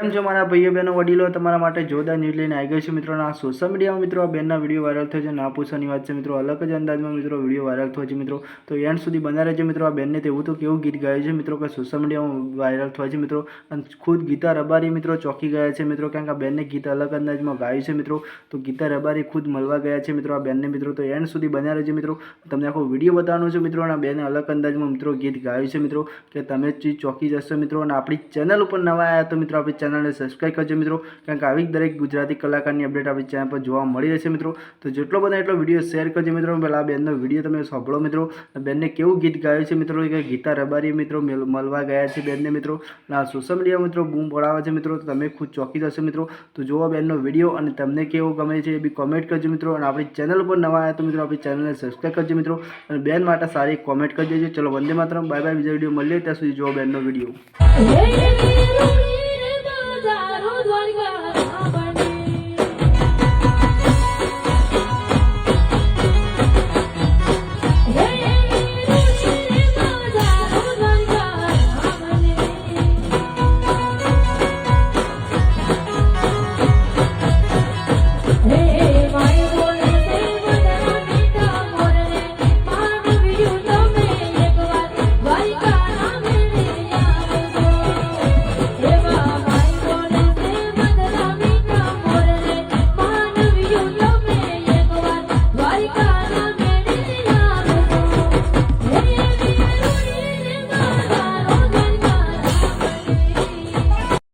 કેમ છો મારા ભાઈઓ બહેનો વડીલો, તમારા માટે જોરદાર ન્યૂઝ લઈને આવી ગયો છે મિત્રો. આ સોશિયલ મીડિયામાં મિત્રો આ બેનના વિડીયો વાયરલ થયો છે. ના પૂછવાની વાત છે મિત્રો, અલગ જ અંદાજમાં મિત્રો વિડીયો વાયરલ થયો છે મિત્રો. તો એન્ડ સુધી બના રહેજો મિત્રો. આ બેનને તેવું તો કેવું ગીત ગાયું છે મિત્રો કે સોશિયલ મીડિયામાં વાયરલ થયો છે મિત્રો. અને ખુદ ગીતા રબારી મિત્રો ચોંકી ગયા છે મિત્રો, કારણ કે આ બેનને ગીત અલગ અંદાજમાં ગાયું છે મિત્રો. તો ગીતા રબારી ખુદ મળવા ગયા છે મિત્રો આ બેનને મિત્રો. તો એન્ડ સુધી બના રહેજો મિત્રો, તમને આખો વિડીયો બતાવવાનો છે મિત્રો. અને આ બેને અલગ અંદાજમાં મિત્રો ગીત ગાયું છે મિત્રો કે તમે જ ચોંકી જશો મિત્રો. અને આપણી ચેનલ ઉપર નવા આવ્યા તો મિત્રો આપણી ચેનલને સબસ્ક્રાઈબ કરજો મિત્રો, કારણ કે આવી દરેક ગુજરાતી કલાકારની અપડેટ આપણી ચેનલ પર જોવા મળી રહેશે મિત્રો. તો જેટલો બને એટલો વિડીયો શેર કરજો મિત્રો. પહેલાં આ બેનનો વિડીયો તમે સાંભળો મિત્રો. બેનને કેવું ગીત ગાયું છે મિત્રો કે ગીતા રબારી મિત્રો મળવા ગયા છે બેનને મિત્રો. અને આ સોશિયલ મીડિયા મિત્રો બૂમ પડાવે છે મિત્રો. તો તમે ખુદ ચોંકી જશો મિત્રો. તો જોવો બેનનો વિડીયો અને તમને કેવો ગમે છે એ બી કોમેન્ટ કરજો મિત્રો. અને આપણી ચેનલ ઉપર નવા આવ્યા તો મિત્રો આપણી ચેનલને સબસ્ક્રાઈબ કરજો મિત્રો. અને બેન માટે સારી કોમેન્ટ કરી દેજો. ચલો વંદે માતરમ, બાય બાય. બીજા વિડીયો મળીએ ત્યાં સુધી જોવો બેનનો વિડીયો.